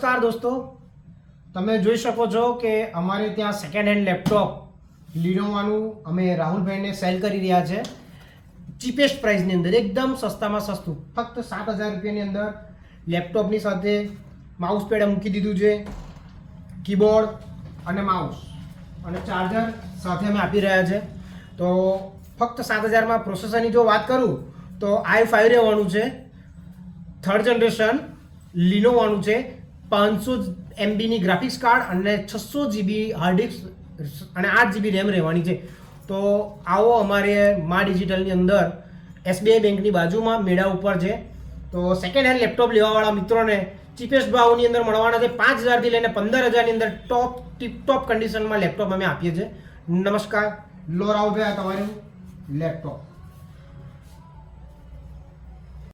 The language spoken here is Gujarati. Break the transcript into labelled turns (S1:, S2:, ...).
S1: નમસ્કાર દોસ્તો, તમે જોઈ શકો છો કે અમારે ત્યાં સેકન્ડ હેન્ડ લેપટોપ લિનોવાનું અમે રાહુલભાઈને સેલ કરી રહ્યા છે ચીપેસ્ટ પ્રાઇસની અંદર, એકદમ સસ્તામાં સસ્તું, ફક્ત 7,000 રૂપિયાની અંદર લેપટોપની સાથે માઉસ પેડ મૂકી દીધું છે, કીબોર્ડ અને માઉસ અને ચાર્જર સાથે અમે આપી રહ્યા છે. તો ફક્ત 7,000માં પ્રોસેસરની જો વાત કરું તો i5 રહેવાનું છે, 3rd જનરેશન લિનોવાનું છે, 500 MBની ગ્રાફિક્સ કાર્ડ અને 600 GB હાર્ડ ડિસ્ક અને 8 GB રેમ રહેવાની છે. તો આવો અમારે મા ડિજિટલની અંદર SBI બેંકની બાજુમાં મેળા ઉપર છે. તો સેકન્ડ હેન્ડ લેપટોપ લેવાવાળા મિત્રોને ચીપેસ્ટ ભાવની અંદર મળવાના છે. 5,000થી લઈને 15,000ની અંદર ટીપ ટોપ કન્ડિશનમાં લેપટોપ અમે આપીએ છીએ. નમસ્કાર, લો રાહુલભાઈ, આ તમારું લેપટોપ.